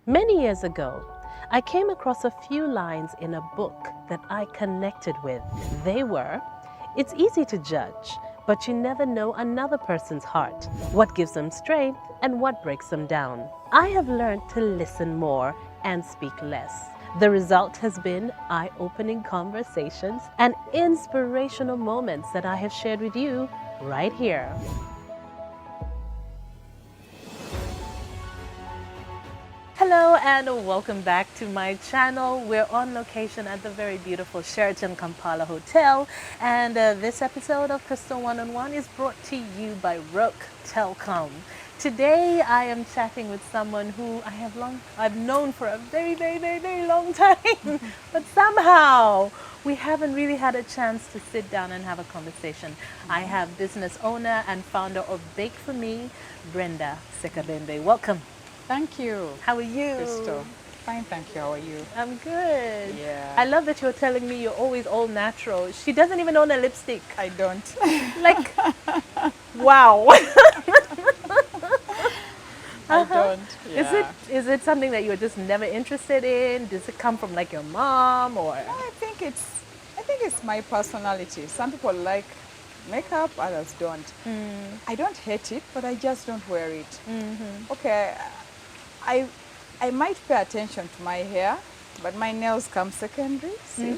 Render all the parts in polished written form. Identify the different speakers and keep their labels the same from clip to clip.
Speaker 1: Many years ago, I came across a few lines in a book that I connected with. They were, "It's easy to judge, but you never know another person's heart, what gives them strength and what breaks them down." I have learned to listen more and speak less. The result has been eye-opening conversations and inspirational moments that I have shared with you right here. Hello and welcome back to my channel. We're on location at the very beautiful Sheraton Kampala Hotel, and this episode of Crystal One-on-One is brought to you by Roke Telcom. Today I am chatting with someone who I've known for a very long time, but somehow we haven't really had a chance to sit down and have a conversation. I have business owner and founder of Bake For Me, Brenda Sekabembe. Welcome.
Speaker 2: Thank you.
Speaker 1: How are you?
Speaker 2: Crystal. Fine, thank you. How are you?
Speaker 1: I'm good.
Speaker 2: Yeah.
Speaker 1: I love that you're telling me you're always all natural. She doesn't even own a lipstick.
Speaker 2: I don't.
Speaker 1: Like, wow.
Speaker 2: I don't. Yeah.
Speaker 1: Is it something that you're just never interested in? Does it come from like your mom or?
Speaker 2: I think it's my personality. Some people like makeup, others don't. I don't hate it, but I just don't wear it. Okay, I might pay attention to my hair, but my nails come secondary. See?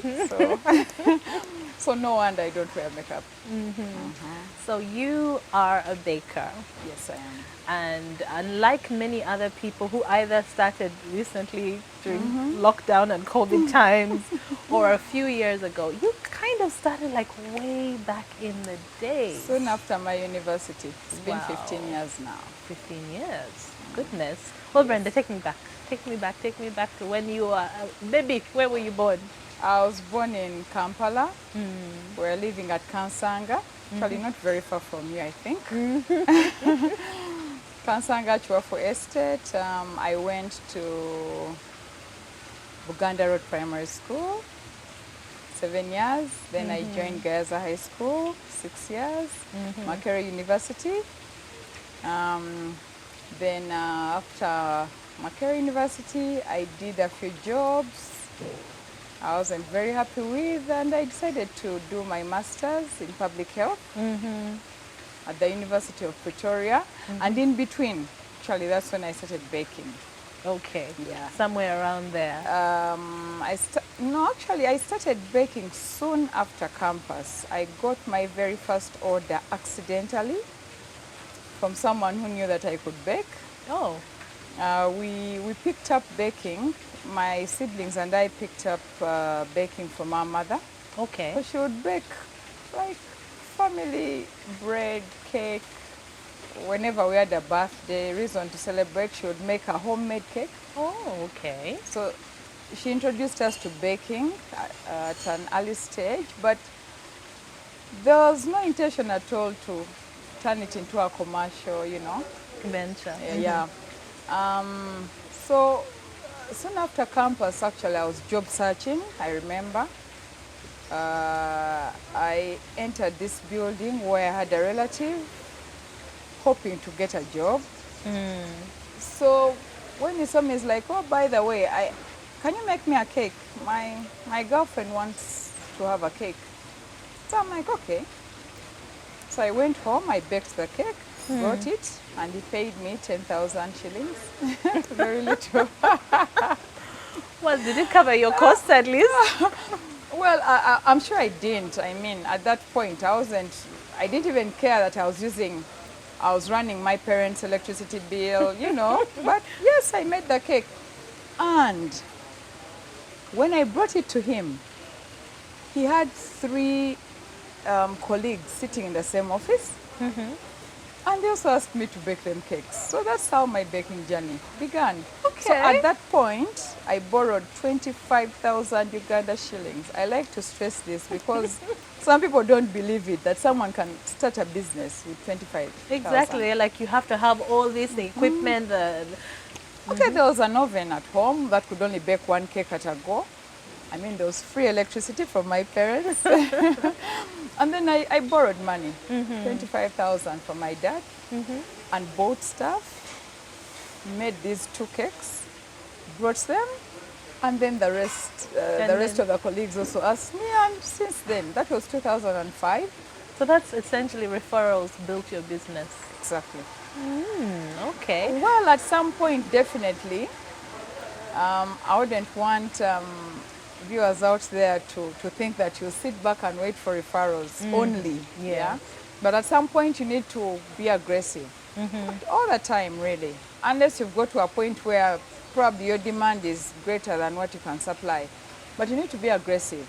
Speaker 2: So no wonder I don't wear makeup.
Speaker 1: So you are a baker.
Speaker 2: Yes, I am.
Speaker 1: And unlike many other people who either started recently during lockdown and COVID times or a few years ago, you kind of started like way back in the day.
Speaker 2: Soon after my university. It's been
Speaker 1: Wow.
Speaker 2: 15 years now.
Speaker 1: 15 years. Goodness. Well, Brenda, take me back. Take me back to when you were a baby. Where were you born?
Speaker 2: I was born in Kampala. We're living at Kansanga. Actually, not very far from you, I think. Kansanga Chwafu Estate. I went to Buganda Road Primary School, 7 years. Then I joined Gaza High School, 6 years. Makerere University. Then after Makerere University, I did a few jobs I wasn't very happy with, and I decided to do my master's in public health at the University of Pretoria. And in between, actually, that's when I started baking.
Speaker 1: Okay.
Speaker 2: Yeah.
Speaker 1: Somewhere around there.
Speaker 2: I started baking soon after campus. I got my very first order accidentally from someone who knew that I could bake.
Speaker 1: Oh.
Speaker 2: We picked up baking. My siblings and I picked up baking from our mother.
Speaker 1: Okay.
Speaker 2: So she would bake like family bread, cake. Whenever we had a birthday, reason to celebrate, she would make a homemade cake.
Speaker 1: Oh, okay.
Speaker 2: So she introduced us to baking at an early stage, but there was no intention at all to turn it into a commercial,
Speaker 1: Venture.
Speaker 2: Yeah. So soon after campus, actually, I was job searching, I remember. I entered this building where I had a relative hoping to get a job. So when he saw me, he's like, "Oh, by the way, can you make me a cake? My girlfriend wants to have a cake." So I'm like, "Okay." So I went home, I baked the cake, brought it, and he paid me 10,000 shillings. Very little.
Speaker 1: Well, did it cover your costs at least?
Speaker 2: Well, I'm sure I didn't. I mean, at that point, I didn't even care that I was running my parents' electricity bill, But yes, I made the cake. And when I brought it to him, he had 3 colleagues sitting in the same office. And they also asked me to bake them cakes. So that's how my baking journey began.
Speaker 1: Okay.
Speaker 2: So at that point, I borrowed 25,000 Uganda shillings. I like to stress this because some people don't believe it, that someone can start a business with 25,000.
Speaker 1: Exactly. Like you have to have all this, the equipment,
Speaker 2: Okay, there was an oven at home that could only bake 1 cake at a go. I mean, there was free electricity from my parents. And then I borrowed money, 25,000 from my dad, and bought stuff, made these 2 cakes. brought them, and then the
Speaker 1: And
Speaker 2: rest
Speaker 1: then,
Speaker 2: of the colleagues also asked me, and since then, that was 2005.
Speaker 1: so that's essentially referrals built your business.
Speaker 2: Exactly.
Speaker 1: Okay.
Speaker 2: Well, at some point, definitely, I wouldn't want viewers out there to think that you sit back and wait for referrals only.
Speaker 1: Yeah.
Speaker 2: But at some point, you need to be aggressive. Not all the time, really. Unless you've got to a point where probably your demand is greater than what you can supply. But you need to be aggressive.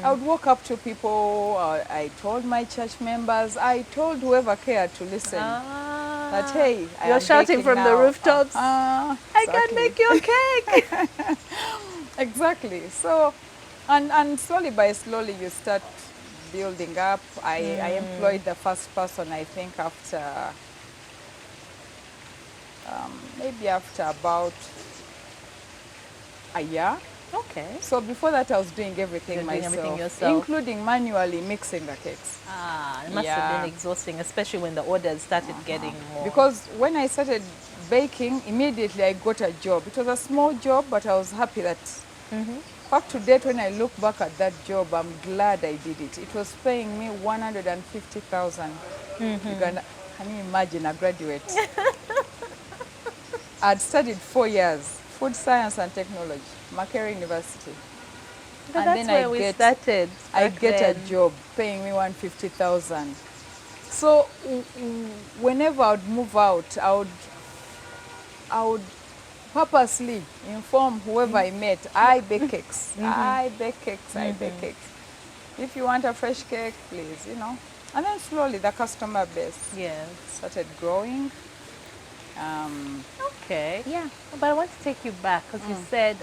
Speaker 2: I would walk up to people, I told my church members, I told whoever cared to listen. That, hey, I
Speaker 1: You're
Speaker 2: am
Speaker 1: shouting
Speaker 2: baking
Speaker 1: from the
Speaker 2: now.
Speaker 1: rooftops. I can
Speaker 2: Exactly.
Speaker 1: make you a cake.
Speaker 2: Exactly. So, and slowly by slowly you start building up. I employed the first person, I think, after maybe after about a year.
Speaker 1: Okay.
Speaker 2: So before that, I was doing everything
Speaker 1: You're doing
Speaker 2: myself,
Speaker 1: everything yourself.
Speaker 2: including manually mixing the cakes.
Speaker 1: It must have been exhausting, especially when the orders started getting more.
Speaker 2: Because when I started baking, immediately I got a job. It was a small job, but I was happy that. Up to date, when I look back at that job, I'm glad I did it. It was paying me 150,000 Uganda. Can you imagine a graduate? I'd studied 4 years, food science and technology, Makerere University.
Speaker 1: But
Speaker 2: And
Speaker 1: that's
Speaker 2: then
Speaker 1: where we started.
Speaker 2: I
Speaker 1: back
Speaker 2: get
Speaker 1: then.
Speaker 2: a job paying me 150,000. So whenever I would move out, I would purposely inform whoever I met, I bake cakes, I bake cakes, I bake cakes. If you want a fresh cake, please, you know. And then slowly the customer base
Speaker 1: Yes.
Speaker 2: started growing.
Speaker 1: Okay.
Speaker 2: Yeah.
Speaker 1: But I want to take you back because you said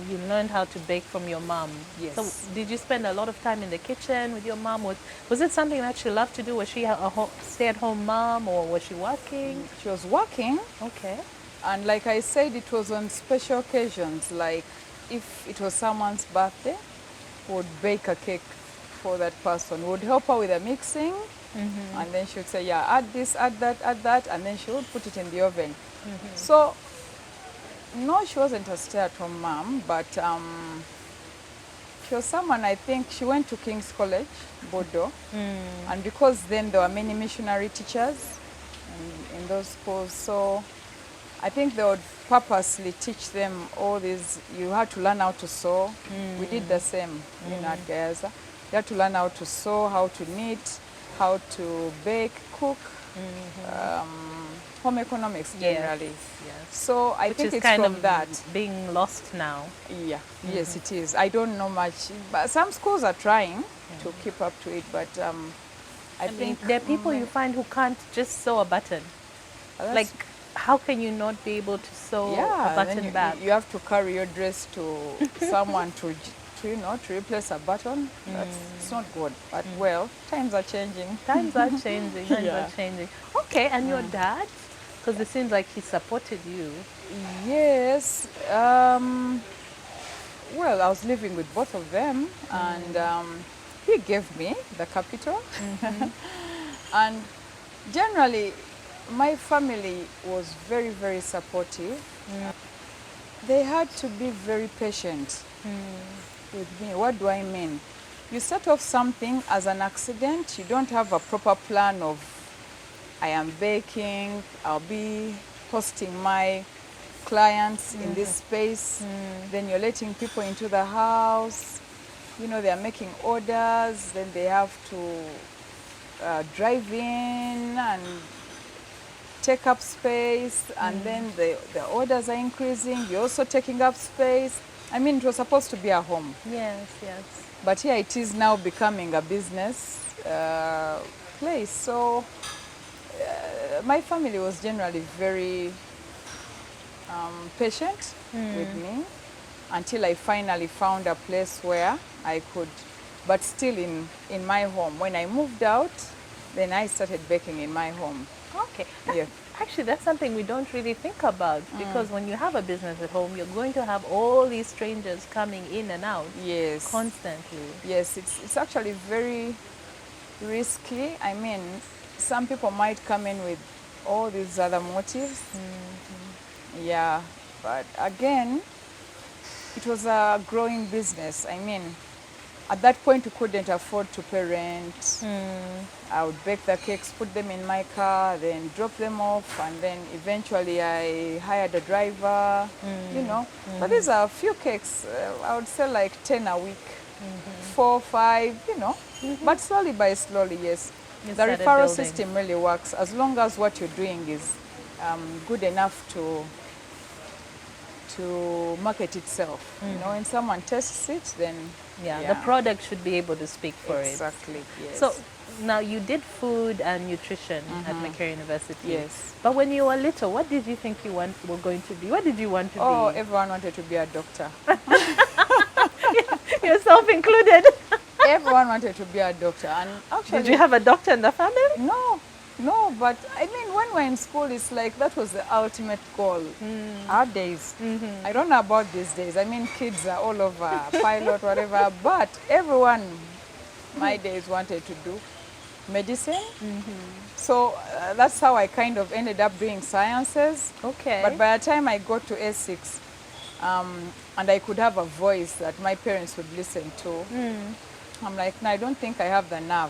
Speaker 1: you learned how to bake from your mom.
Speaker 2: Yes.
Speaker 1: So did you spend a lot of time in the kitchen with your mom? Was it something that she loved to do? Was she a stay-at-home mom or was she working?
Speaker 2: She was working,
Speaker 1: Okay.
Speaker 2: and like I said, it was on special occasions, like if it was someone's birthday, we would bake a cake for that person. We would help her with the mixing, and then she would say, yeah, add this, add that, and then she would put it in the oven. So, no, she wasn't a stay-at-home mom, but she was someone, I think, she went to King's College, Bordeaux, and because then there were many missionary teachers in those schools, so I think they would purposely teach them all these. You had to learn how to sew. We did the same at Gaza. You had to learn how to sew, how to knit, how to bake, cook, home economics generally.
Speaker 1: Yes.
Speaker 2: So I
Speaker 1: Which
Speaker 2: think
Speaker 1: is
Speaker 2: it's
Speaker 1: kind
Speaker 2: from
Speaker 1: of
Speaker 2: that.
Speaker 1: being lost now.
Speaker 2: Yeah, yes, it is. I don't know much, but some schools are trying to keep up to it. But I think
Speaker 1: there are people you find who can't just sew a button.
Speaker 2: that's-
Speaker 1: Like, how can you not be able to sew
Speaker 2: yeah,
Speaker 1: a
Speaker 2: then
Speaker 1: button
Speaker 2: you,
Speaker 1: back?
Speaker 2: you have to carry your dress to someone to replace a button. It's not good. But well, times are changing.
Speaker 1: Times are changing. Times
Speaker 2: Yeah.
Speaker 1: are changing. Okay, and your dad? Because it seems like he supported you.
Speaker 2: Yes. Well, I was living with both of them, and he gave me the capital. And generally, my family was very, very supportive. They had to be very patient with me. What do I mean? You start off something as an accident. You don't have a proper plan of, I am baking, I'll be hosting my clients in this space. Then you're letting people into the house. You know, they're making orders. Then they have to drive in and take up space. And then the orders are increasing. You're also taking up space. I mean, it was supposed to be a home.
Speaker 1: Yes, yes.
Speaker 2: But here it is now becoming a business place. So my family was generally very patient with me until I finally found a place where I could, but still in my home. When I moved out, then I started baking in my home.
Speaker 1: Okay.
Speaker 2: Yeah.
Speaker 1: Actually, that's something we don't really think about because when you have a business at home, you're going to have all these strangers coming in and out
Speaker 2: Yes.
Speaker 1: constantly.
Speaker 2: Yes, it's actually very risky. I mean, some people might come in with all these other motives. Yeah, but again, it was a growing business. I mean, at that point, we couldn't afford to pay rent. I would bake the cakes, put them in my car, then drop them off, and then eventually I hired a driver, you know. But these are a few cakes. I would sell like 10 a week, 4, 5, you know. But slowly by slowly, yes.
Speaker 1: You
Speaker 2: The
Speaker 1: started
Speaker 2: referral
Speaker 1: building.
Speaker 2: system really works as long as what you're doing is good enough to market itself. You know, when someone tests it, then
Speaker 1: The product should be able to speak for it.
Speaker 2: exactly, yes.
Speaker 1: So now you did food and nutrition at McCary University.
Speaker 2: Yes.
Speaker 1: But when you were little, what did you think you were going to be? What did you want to
Speaker 2: Oh,
Speaker 1: be?
Speaker 2: everyone wanted to be a doctor.
Speaker 1: Yourself included.
Speaker 2: Everyone wanted to be a doctor. And actually,
Speaker 1: Did you have a doctor in the family?
Speaker 2: no, but I mean, when we're in school, it's like that was the ultimate goal. Our days. I don't know about these days. I mean, kids are all over, pilot, whatever, but everyone, my days, wanted to do medicine. So that's how I kind of ended up doing sciences.
Speaker 1: Okay.
Speaker 2: But by the time I got to S6, and I could have a voice that my parents would listen to, I'm like, no, I don't think I have the nerve.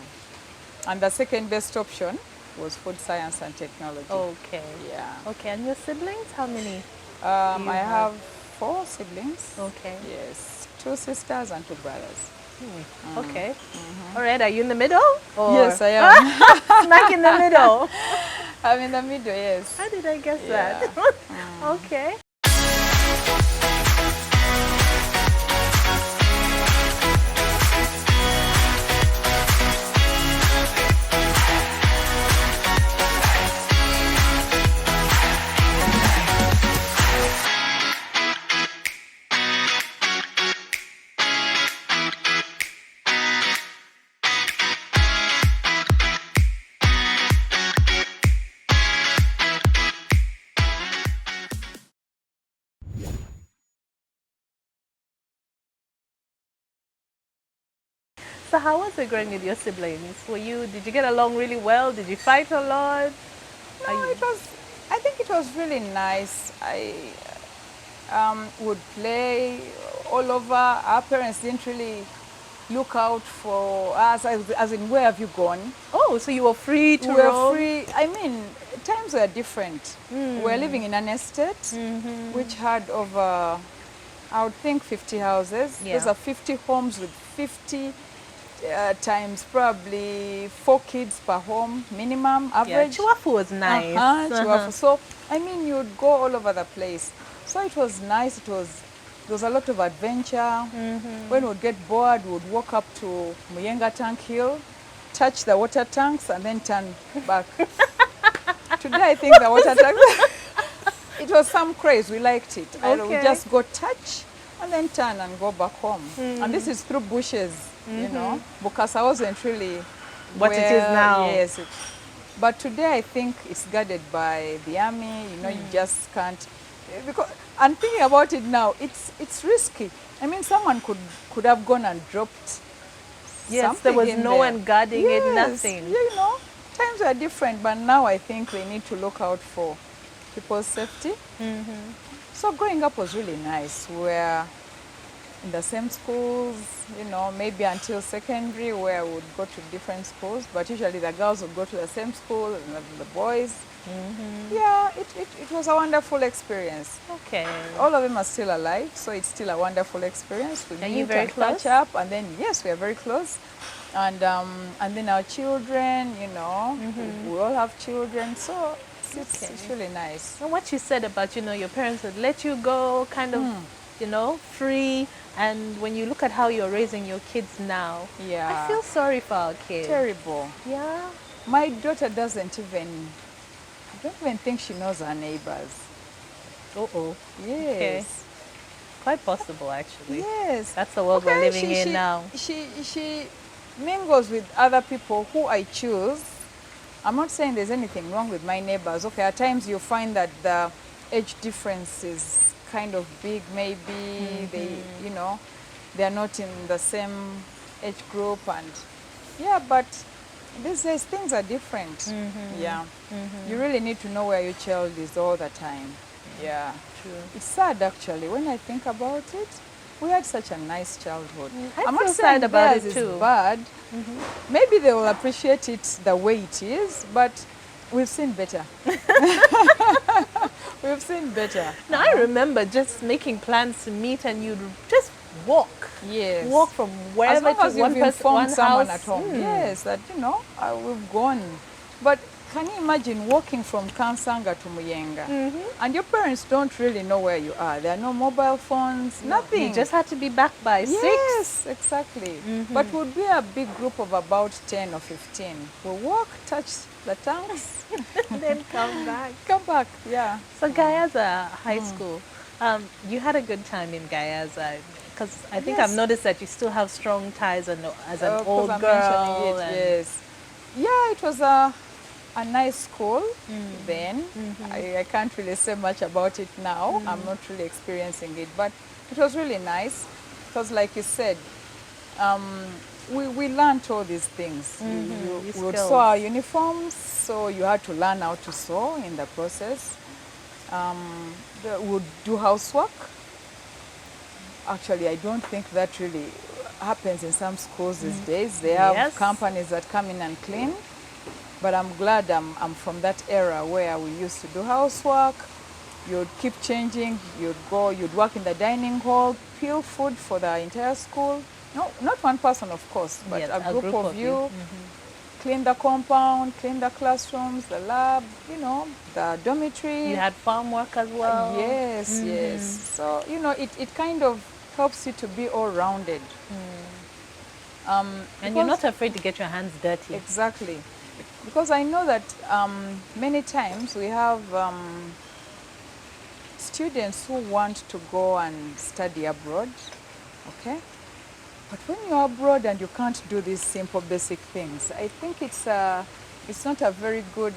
Speaker 2: And the second best option was food science and technology.
Speaker 1: Okay.
Speaker 2: Yeah.
Speaker 1: Okay, and your siblings? How many? You
Speaker 2: I
Speaker 1: have-
Speaker 2: have 4 siblings.
Speaker 1: Okay.
Speaker 2: Yes, 2 sisters and 2 brothers.
Speaker 1: Okay. All right, are you in the middle? Or
Speaker 2: Yes, I am.
Speaker 1: smack in the middle?
Speaker 2: I'm in the middle, yes.
Speaker 1: How did I guess
Speaker 2: Yeah.
Speaker 1: that? Okay. So how was it growing with your siblings? Did you get along really well? Did you fight a lot?
Speaker 2: No, I think it was really nice. I would play all over. Our parents didn't really look out for us, as in, where have you gone?
Speaker 1: Oh, so you were free to
Speaker 2: We were
Speaker 1: roam?
Speaker 2: free. I mean, times were different. We were living in an estate which had over, I would think, 50 houses.
Speaker 1: Yeah.
Speaker 2: Those are 50 homes with 50 times probably 4 kids per home, minimum,
Speaker 1: Yeah,
Speaker 2: average.
Speaker 1: Chihuahua was nice.
Speaker 2: Chihuahua. So, I mean, you'd go all over the place. So it was nice. There was a lot of adventure. When we'd get bored, we'd walk up to Muyenga Tank Hill, touch the water tanks, and then turn back. Today, I think the water tanks, it was some craze. We liked it. I would
Speaker 1: Okay.
Speaker 2: just go touch and then turn and go back home. And this is through bushes, you know, because I wasn't really
Speaker 1: What it is now.
Speaker 2: Yes. But today I think it's guarded by the army. You know, you just can't. And thinking about it now, it's risky. I mean, someone could have gone and dropped.
Speaker 1: Yes, there was
Speaker 2: something in
Speaker 1: no
Speaker 2: there.
Speaker 1: one guarding it,
Speaker 2: Yes,
Speaker 1: nothing.
Speaker 2: You know, times are different, but now I think they need to look out for people's safety. So growing up was really nice. We're in the same schools, you know, maybe until secondary, where we would go to different schools, but usually the girls would go to the same school and the boys. Yeah, it was a wonderful experience.
Speaker 1: Okay.
Speaker 2: All of them are still alive, so it's still a wonderful experience. We
Speaker 1: Are you
Speaker 2: meet
Speaker 1: very
Speaker 2: and catch
Speaker 1: close?
Speaker 2: up, and then yes, we are very close. And then our children, you know, we all have children, so it's really nice.
Speaker 1: And what you said about, your parents would let you go kind of, free. And when you look at how you're raising your kids now,
Speaker 2: Yeah.
Speaker 1: I feel sorry for our kids.
Speaker 2: Terrible.
Speaker 1: Yeah.
Speaker 2: My daughter I don't even think she knows her neighbors.
Speaker 1: Uh-oh.
Speaker 2: Yes.
Speaker 1: Okay. Quite possible, actually.
Speaker 2: Yes.
Speaker 1: That's the world we're living in now.
Speaker 2: She mingles with other people who I choose. I'm not saying there's anything wrong with my neighbors. Okay, at times you find that the age difference is kind of big, maybe they're not in the same age group, and but these days things are different. Yeah. You really need to know where your child is all the time. Yeah.
Speaker 1: True.
Speaker 2: It's sad actually when I think about it. we had such a nice childhood.
Speaker 1: I
Speaker 2: I'm not
Speaker 1: feel
Speaker 2: saying
Speaker 1: sad about
Speaker 2: theirs
Speaker 1: it
Speaker 2: is
Speaker 1: too.
Speaker 2: bad. Maybe they will appreciate it the way it is, but we've seen better. We've seen better.
Speaker 1: Now I remember just making plans to meet, and you'd just walk.
Speaker 2: Yes.
Speaker 1: Walk from
Speaker 2: As
Speaker 1: wherever
Speaker 2: long
Speaker 1: to
Speaker 2: as you've
Speaker 1: one person,
Speaker 2: informed
Speaker 1: one
Speaker 2: someone
Speaker 1: house.
Speaker 2: at home, yes, that, we've gone. But can you imagine walking from Kansanga to Muyenga? And your parents don't really know where you are. There are no mobile phones, nothing.
Speaker 1: You just had to be back by 6.
Speaker 2: Yes, exactly. But would be a big group of about 10 or 15. We'll walk, touch the tanks,
Speaker 1: Then come back.
Speaker 2: come back. Yeah.
Speaker 1: So Gayaza High School, you had a good time in Gayaza, because I think I've
Speaker 2: Yes.
Speaker 1: noticed that you still have strong ties as an
Speaker 2: 'Cause
Speaker 1: old
Speaker 2: I'm
Speaker 1: girl.
Speaker 2: mentioning it,
Speaker 1: and-
Speaker 2: yes. Yeah, it was a nice school then. I can't really say much about it now. I'm not really experiencing it, but it was really nice because, like you said, we learned all these things.
Speaker 1: These
Speaker 2: We would
Speaker 1: skills.
Speaker 2: sew our uniforms, so you had to learn how to sew in the process. We would do housework. Actually, I don't think that really happens in some schools these days. They have
Speaker 1: Yes.
Speaker 2: companies that come in and clean. But I'm glad I'm from that era where we used to do housework. You'd keep changing. You'd work in the dining hall, peel food for the entire school. No, not one person, of course, but
Speaker 1: Yes,
Speaker 2: a group of you. Clean the compound, clean the classrooms, the lab, the dormitory.
Speaker 1: You had farm work as well.
Speaker 2: Yes, yes. So, it kind of helps you to be all-rounded.
Speaker 1: And you're not afraid to get your hands dirty.
Speaker 2: Exactly. Because I know that many times we have students who want to go and study abroad, okay? But when you're abroad and you can't do these simple basic things, I think it's not a very good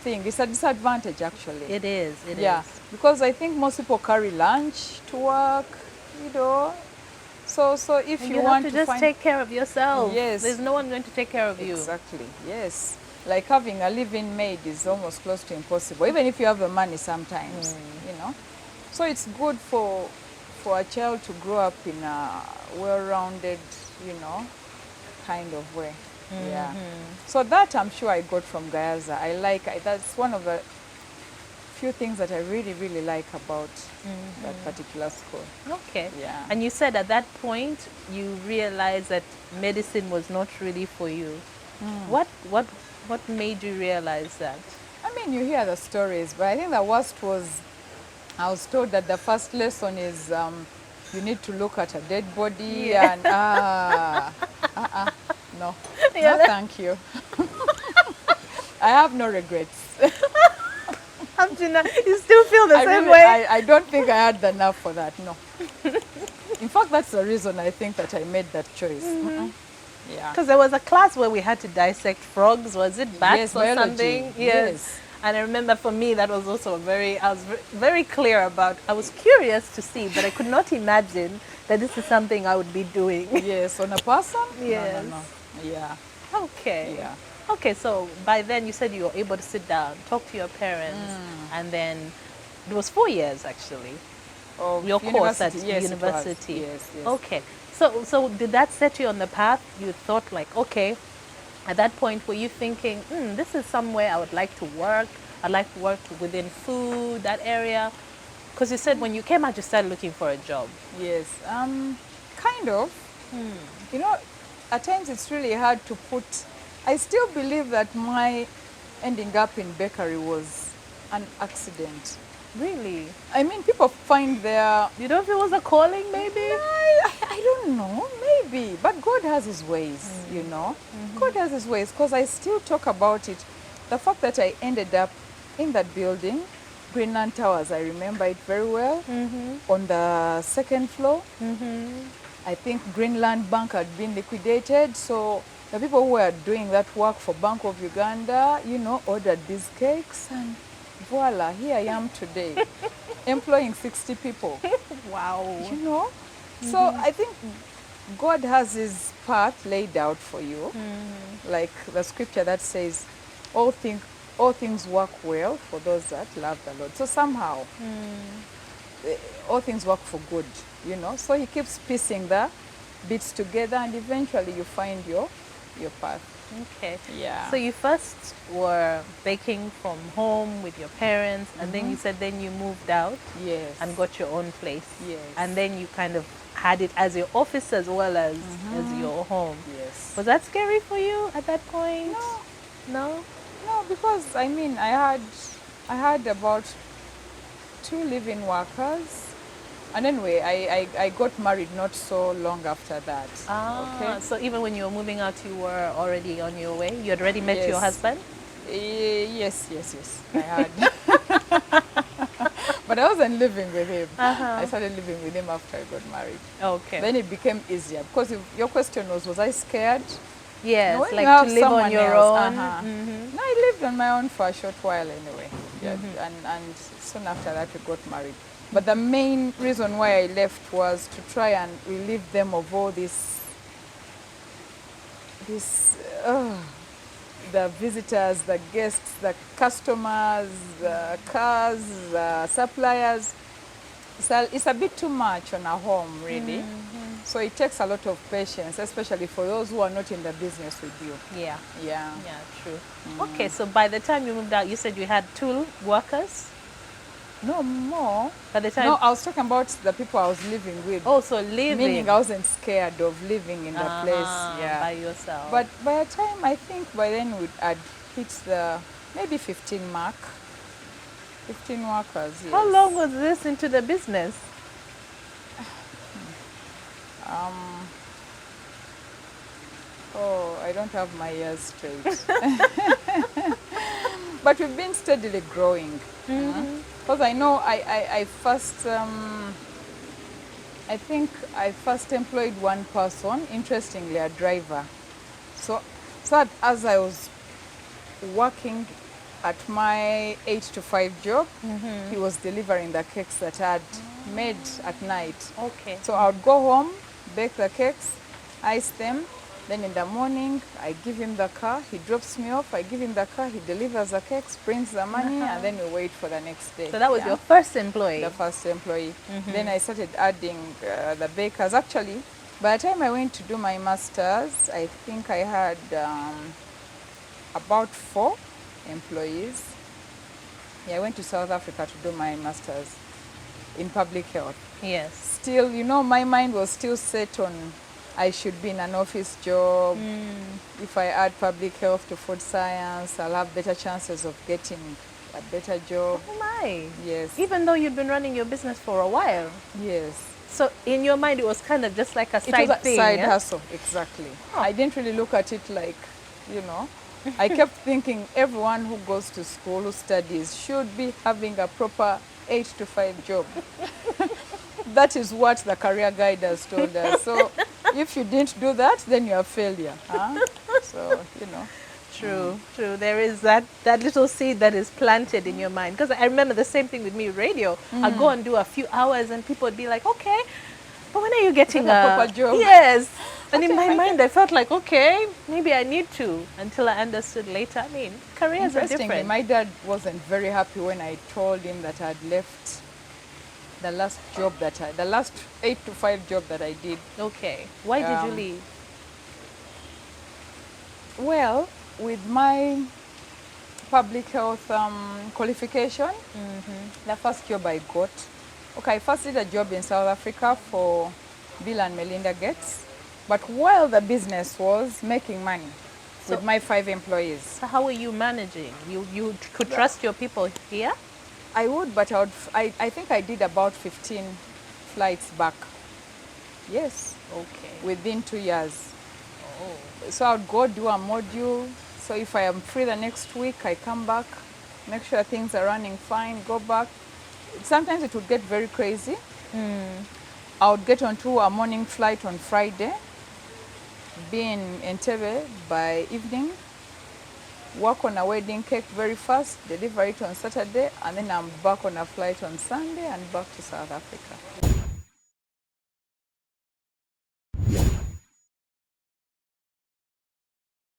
Speaker 2: thing. It's a disadvantage, actually.
Speaker 1: It is. It is.
Speaker 2: Yeah, because I think most people carry lunch to work, So if
Speaker 1: And
Speaker 2: you
Speaker 1: you
Speaker 2: want
Speaker 1: have to just
Speaker 2: find
Speaker 1: take care of yourself.
Speaker 2: Yes.
Speaker 1: There's no one going to take care of you.
Speaker 2: Exactly, yes. Like having a living maid is almost close to impossible, even if you have the money sometimes, So it's good for a child to grow up in a well-rounded, kind of way. Yeah. So that I'm sure I got from Gayaza. That's one of the few things that I really, really like about that particular school.
Speaker 1: Okay.
Speaker 2: Yeah.
Speaker 1: And you said at that point you realized that medicine was not really for you. What made you realize that?
Speaker 2: I mean, you hear the stories, but I think the worst was I was told that the first lesson is you need to look at a dead body and no,
Speaker 1: Yeah,
Speaker 2: no, thank you. I have no regrets.
Speaker 1: You still feel the same way?
Speaker 2: I don't think I had the nerve for that. No. In fact, that's the reason I think that I made that choice. Yeah.
Speaker 1: Because there was a class where we had to dissect frogs. Was it bats
Speaker 2: Yes,
Speaker 1: or
Speaker 2: biology.
Speaker 1: something?
Speaker 2: Yes.
Speaker 1: And I remember for me that was also I was very clear about. I was curious to see, but I could not imagine that this is something I would be doing.
Speaker 2: Yes, on a person?
Speaker 1: Yes.
Speaker 2: No. Yeah.
Speaker 1: Okay.
Speaker 2: Yeah.
Speaker 1: Okay, so by then you said you were able to sit down, talk to your parents, and then it was 4 years actually.
Speaker 2: Of
Speaker 1: Your course at
Speaker 2: university, yes, it was.
Speaker 1: university.
Speaker 2: Yes, yes.
Speaker 1: Okay. So did that set you on the path? You thought like, okay, at that point were you thinking, this is somewhere I would like to work. I'd like to work within food, that area. Because you said when you came out you started looking for a job.
Speaker 2: Yes, kind of. At times it's really hard to put. I still believe that my ending up in bakery was an accident.
Speaker 1: Really?
Speaker 2: I mean, people find their.
Speaker 1: You don't feel it was a calling maybe?
Speaker 2: I don't know, maybe. But God has His ways, God has His ways, because I still talk about it. The fact that I ended up in that building, Greenland Towers, I remember it very well, on the second floor. I think Greenland Bank had been liquidated, so the people who were doing that work for Bank of Uganda, ordered these cakes, and voila, here I am today, employing 60 people.
Speaker 1: Wow.
Speaker 2: So I think God has His path laid out for you, like the scripture that says, all things work well for those that love the Lord. So somehow, all things work for good, you know. So he keeps piecing the bits together, and eventually you find your path.
Speaker 1: Okay.
Speaker 2: Yeah.
Speaker 1: So you first were baking from home with your parents, and then you said then you moved out
Speaker 2: Yes.
Speaker 1: and got your own place.
Speaker 2: Yes.
Speaker 1: And then you kind of had it as your office as well as your home.
Speaker 2: Yes.
Speaker 1: Was that scary for you at that point?
Speaker 2: No.
Speaker 1: No?
Speaker 2: No, because I mean, I had about 2 live-in workers, and anyway, I got married not so long after that. Okay.
Speaker 1: So even when you were moving out, you were already on your way? You had already met your
Speaker 2: Yes.
Speaker 1: husband?
Speaker 2: Yes, I had. But I wasn't living with him. I started living with him after I got married.
Speaker 1: Okay.
Speaker 2: Then it became easier because if your question was I scared?
Speaker 1: Yes,
Speaker 2: When you
Speaker 1: like
Speaker 2: have
Speaker 1: to live on
Speaker 2: someone
Speaker 1: your
Speaker 2: else,
Speaker 1: own.
Speaker 2: No, I lived on my own for a short while anyway. Yeah, and soon after that we got married. But the main reason why I left was to try and relieve them of all the visitors, the guests, the customers, the cars, the suppliers. It's a bit too much on a home, really. So it takes a lot of patience, especially for those who are not in the business with you.
Speaker 1: Yeah.
Speaker 2: Yeah.
Speaker 1: Yeah, true. Okay, so by the time you moved out, you said you had 2 workers?
Speaker 2: No more.
Speaker 1: By the time...
Speaker 2: No, I was talking about the people I was living with.
Speaker 1: Oh, so living.
Speaker 2: Meaning I wasn't scared of living in the place. Yeah.
Speaker 1: By yourself.
Speaker 2: But by the time, I think by then I'd hit the maybe 15 mark. 15 workers, yes.
Speaker 1: How long was this into the business?
Speaker 2: I don't have my years straight. But we've been steadily growing. Because I know I first, I think I first employed one person, interestingly, a driver. So as I was working at my 8 to 5 job, he was delivering the cakes that I had made at night.
Speaker 1: Okay.
Speaker 2: So I would go home, bake the cakes, ice them. Then in the morning, I give him the car. He drops me off. I give him the car. He delivers the cakes, brings the money, and then we wait for the next day.
Speaker 1: So that was your first employee?
Speaker 2: The first employee. Then I started adding the bakers. Actually, by the time I went to do my master's, I think I had about 4 employees. Yeah, I went to South Africa to do my master's in public health.
Speaker 1: Yes.
Speaker 2: Still, you know, my mind was still set on I should be in an office job. If I add public health to food science, I'll have better chances of getting a better job.
Speaker 1: Oh my.
Speaker 2: Yes.
Speaker 1: Even though you'd been running your business for a while.
Speaker 2: Yes.
Speaker 1: So in your mind, it was kind of just like a side
Speaker 2: It was a
Speaker 1: thing.
Speaker 2: side
Speaker 1: yeah?
Speaker 2: hustle, exactly. I didn't really look at it like, you know, I kept thinking everyone who goes to school, who studies, should be having a proper 8 to 5 job. That is what the career guide has told us. So if you didn't do that, then you're a failure. Huh? So, you know.
Speaker 1: True, true. There is that little seed that is planted in your mind. Because I remember the same thing with me, radio. I'd go and do a few hours and people would be like, okay, but when are you getting
Speaker 2: a proper job?
Speaker 1: Yes. And in my mind, I felt like, okay, maybe I need to, until I understood later. I mean, careers are different.
Speaker 2: My dad wasn't very happy when I told him that I'd left the last 8 to 5 job that I did.
Speaker 1: Okay. Why did you leave?
Speaker 2: Well, with my public health qualification, the first job I got, okay, I first did a job in South Africa for Bill and Melinda Gates, but while the business was making money with my 5 employees.
Speaker 1: So how were you managing? You could trust your people here?
Speaker 2: I would, but I think I did about 15 flights back. Yes.
Speaker 1: Okay.
Speaker 2: Within 2 years.
Speaker 1: Oh.
Speaker 2: So I would go do a module. So if I am free the next week, I come back, make sure things are running fine, go back. Sometimes it would get very crazy. I would get onto a morning flight on Friday, be in Entebbe by evening, work on a wedding cake very fast, deliver it on Saturday, and then I'm back on a flight on Sunday and back to South Africa.